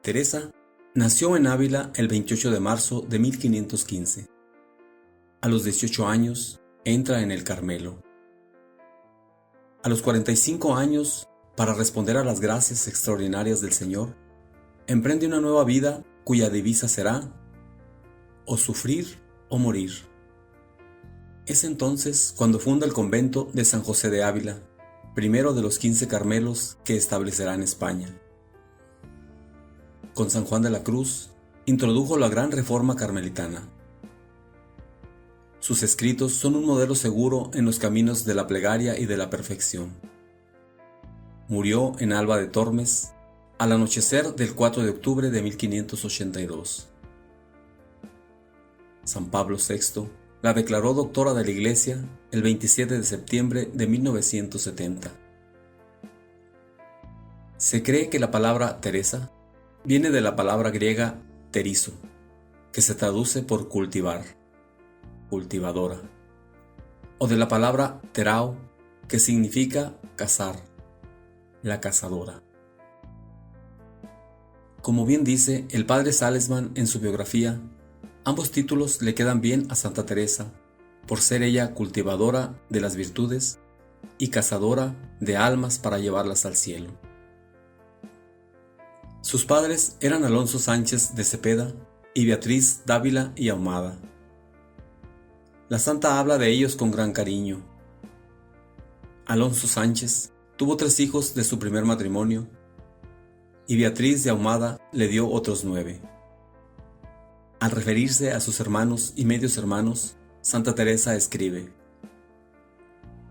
Teresa nació en Ávila el 28 de marzo de 1515. A los 18 años entra en el Carmelo. A los 45 años, para responder a las gracias extraordinarias del Señor, emprende una nueva vida cuya divisa será o sufrir o morir. Es entonces cuando funda el convento de San José de Ávila, primero de los 15 Carmelos que establecerá en España. Con San Juan de la Cruz, introdujo la gran reforma carmelitana. Sus escritos son un modelo seguro en los caminos de la plegaria y de la perfección. Murió en Alba de Tormes, al anochecer del 4 de octubre de 1582. San Pablo VI la declaró doctora de la Iglesia el 27 de septiembre de 1970. Se cree que la palabra Teresa viene de la palabra griega terizo, que se traduce por cultivar, cultivadora, o de la palabra terao, que significa cazar, la cazadora. Como bien dice el padre Salesman en su biografía, ambos títulos le quedan bien a Santa Teresa, por ser ella cultivadora de las virtudes y cazadora de almas para llevarlas al cielo. Sus padres eran Alonso Sánchez de Cepeda y Beatriz Dávila y Ahumada. La santa habla de ellos con gran cariño. Alonso Sánchez tuvo 3 hijos de su primer matrimonio y Beatriz de Ahumada le dio otros 9. Al referirse a sus hermanos y medios hermanos, Santa Teresa escribe: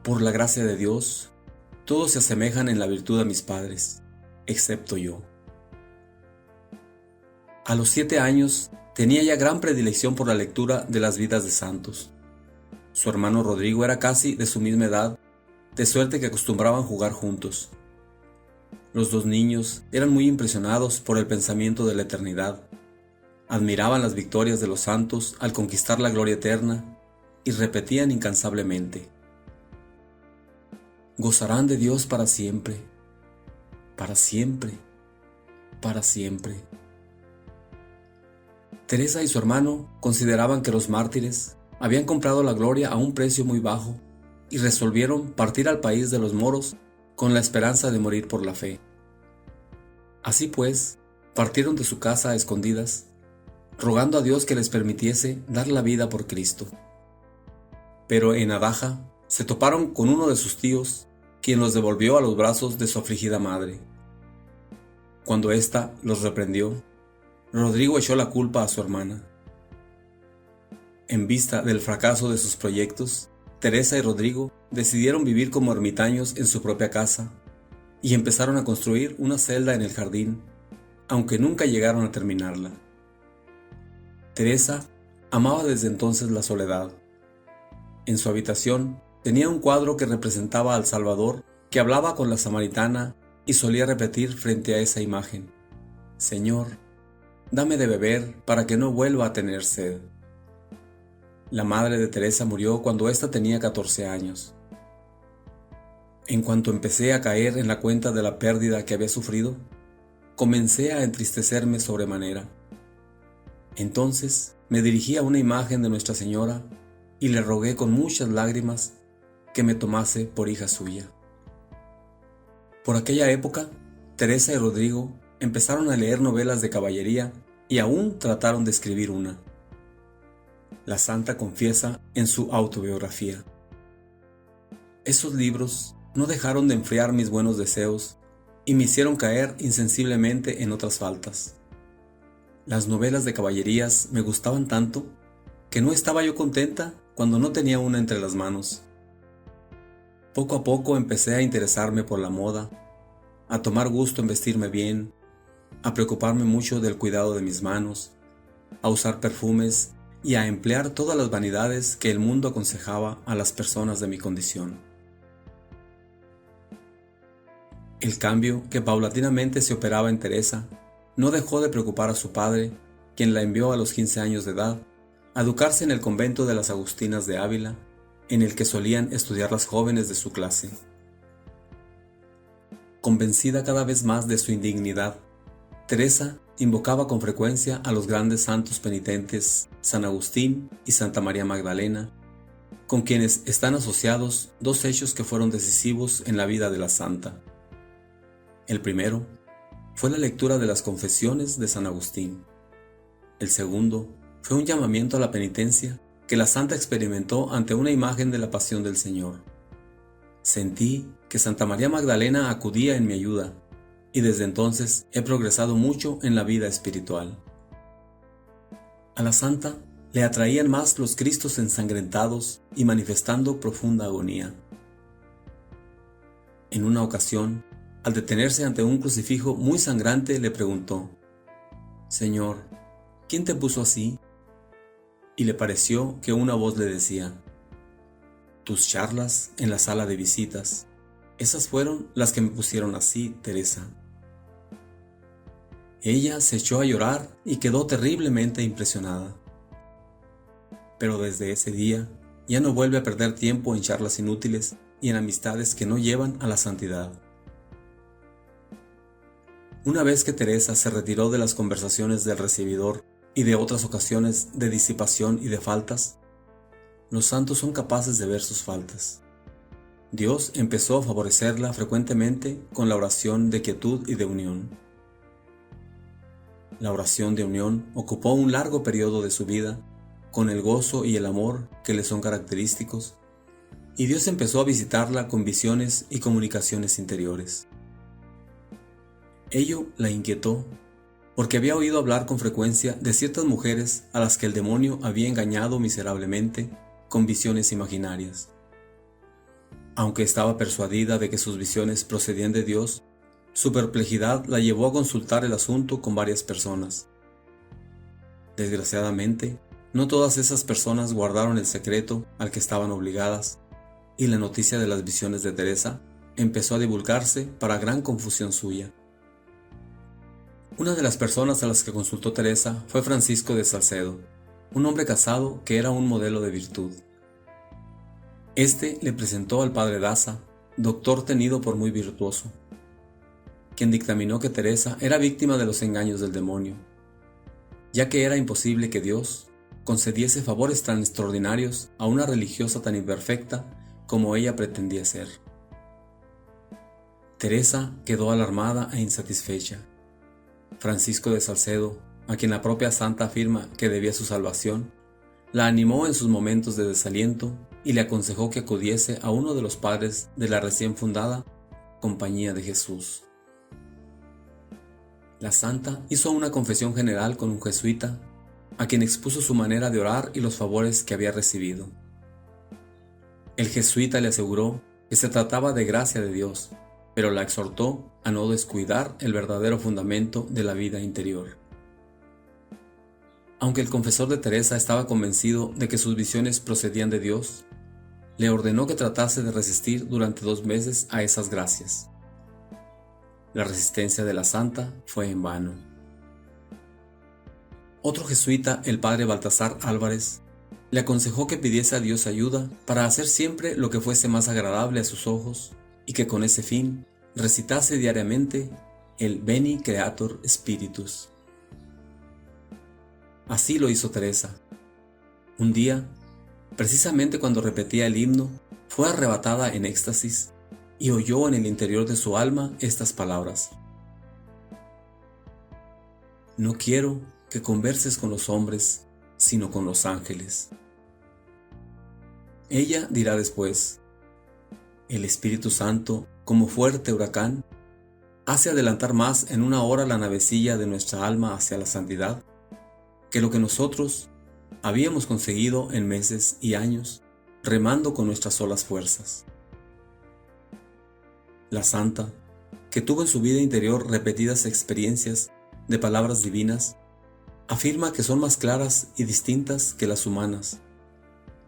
«Por la gracia de Dios, todos se asemejan en la virtud a mis padres, excepto yo». A los 7 años tenía ya gran predilección por la lectura de las vidas de santos. Su hermano Rodrigo era casi de su misma edad, de suerte que acostumbraban jugar juntos. Los 2 niños eran muy impresionados por el pensamiento de la eternidad. Admiraban las victorias de los santos al conquistar la gloria eterna y repetían incansablemente: «Gozarán de Dios para siempre, para siempre, para siempre». Teresa y su hermano consideraban que los mártires habían comprado la gloria a un precio muy bajo y resolvieron partir al país de los moros con la esperanza de morir por la fe. Así pues, partieron de su casa a escondidas, rogando a Dios que les permitiese dar la vida por Cristo. Pero en Adaja se toparon con uno de sus tíos, quien los devolvió a los brazos de su afligida madre. Cuando ésta los reprendió, Rodrigo echó la culpa a su hermana. En vista del fracaso de sus proyectos, Teresa y Rodrigo decidieron vivir como ermitaños en su propia casa y empezaron a construir una celda en el jardín, aunque nunca llegaron a terminarla. Teresa amaba desde entonces la soledad. En su habitación tenía un cuadro que representaba al Salvador que hablaba con la samaritana y solía repetir frente a esa imagen: «Señor, dame de beber para que no vuelva a tener sed». La madre de Teresa murió cuando ésta tenía 14 años. En cuanto empecé a caer en la cuenta de la pérdida que había sufrido, comencé a entristecerme sobremanera. Entonces me dirigí a una imagen de Nuestra Señora y le rogué con muchas lágrimas que me tomase por hija suya. Por aquella época, Teresa y Rodrigo empezaron a leer novelas de caballería y aún trataron de escribir una. La santa confiesa en su autobiografía: «Esos libros no dejaron de enfriar mis buenos deseos y me hicieron caer insensiblemente en otras faltas. Las novelas de caballerías me gustaban tanto que no estaba yo contenta cuando no tenía una entre las manos. Poco a poco empecé a interesarme por la moda, a tomar gusto en vestirme bien, a preocuparme mucho del cuidado de mis manos, a usar perfumes y a emplear todas las vanidades que el mundo aconsejaba a las personas de mi condición». El cambio que paulatinamente se operaba en Teresa no dejó de preocupar a su padre, quien la envió a los 15 años de edad a educarse en el convento de las Agustinas de Ávila, en el que solían estudiar las jóvenes de su clase. Convencida cada vez más de su indignidad, Teresa invocaba con frecuencia a los grandes santos penitentes San Agustín y Santa María Magdalena, con quienes están asociados dos hechos que fueron decisivos en la vida de la santa. El primero fue la lectura de las Confesiones de San Agustín. El segundo fue un llamamiento a la penitencia que la santa experimentó ante una imagen de la pasión del Señor. Sentí que Santa María Magdalena acudía en mi ayuda, y desde entonces he progresado mucho en la vida espiritual. A la santa le atraían más los Cristos ensangrentados y manifestando profunda agonía. En una ocasión, al detenerse ante un crucifijo muy sangrante, le preguntó: «Señor, ¿quién te puso así?». Y le pareció que una voz le decía: «Tus charlas en la sala de visitas, esas fueron las que me pusieron así, Teresa». Ella se echó a llorar y quedó terriblemente impresionada. Pero desde ese día ya no vuelve a perder tiempo en charlas inútiles y en amistades que no llevan a la santidad. Una vez que Teresa se retiró de las conversaciones del recibidor y de otras ocasiones de disipación y de faltas, los santos son capaces de ver sus faltas. Dios empezó a favorecerla frecuentemente con la oración de quietud y de unión. La oración de unión ocupó un largo periodo de su vida, con el gozo y el amor que le son característicos, y Dios empezó a visitarla con visiones y comunicaciones interiores. Ello la inquietó, porque había oído hablar con frecuencia de ciertas mujeres a las que el demonio había engañado miserablemente con visiones imaginarias. Aunque estaba persuadida de que sus visiones procedían de Dios, su perplejidad la llevó a consultar el asunto con varias personas. Desgraciadamente, no todas esas personas guardaron el secreto al que estaban obligadas, y la noticia de las visiones de Teresa empezó a divulgarse para gran confusión suya. Una de las personas a las que consultó Teresa fue Francisco de Salcedo, un hombre casado que era un modelo de virtud. Este le presentó al padre Daza, doctor tenido por muy virtuoso, quien dictaminó que Teresa era víctima de los engaños del demonio, ya que era imposible que Dios concediese favores tan extraordinarios a una religiosa tan imperfecta como ella pretendía ser. Teresa quedó alarmada e insatisfecha. Francisco de Salcedo, a quien la propia santa afirma que debía su salvación, la animó en sus momentos de desaliento y le aconsejó que acudiese a uno de los padres de la recién fundada Compañía de Jesús. La santa hizo una confesión general con un jesuita, a quien expuso su manera de orar y los favores que había recibido. El jesuita le aseguró que se trataba de gracia de Dios, pero la exhortó a no descuidar el verdadero fundamento de la vida interior. Aunque el confesor de Teresa estaba convencido de que sus visiones procedían de Dios, le ordenó que tratase de resistir durante 2 meses a esas gracias. La resistencia de la santa fue en vano. Otro jesuita, el padre Baltasar Álvarez, le aconsejó que pidiese a Dios ayuda para hacer siempre lo que fuese más agradable a sus ojos y que con ese fin recitase diariamente el Veni Creator Spiritus. Así lo hizo Teresa. Un día, precisamente cuando repetía el himno, fue arrebatada en éxtasis y oyó en el interior de su alma estas palabras: «No quiero que converses con los hombres, sino con los ángeles». Ella dirá después: «El Espíritu Santo, como fuerte huracán, hace adelantar más en una hora la navecilla de nuestra alma hacia la santidad que lo que nosotros habíamos conseguido en meses y años, remando con nuestras solas fuerzas». La santa, que tuvo en su vida interior repetidas experiencias de palabras divinas, afirma que son más claras y distintas que las humanas.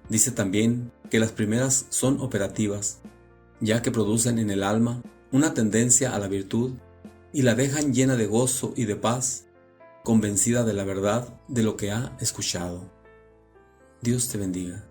Dice también que las primeras son operativas, ya que producen en el alma una tendencia a la virtud y la dejan llena de gozo y de paz, convencida de la verdad de lo que ha escuchado. Dios te bendiga.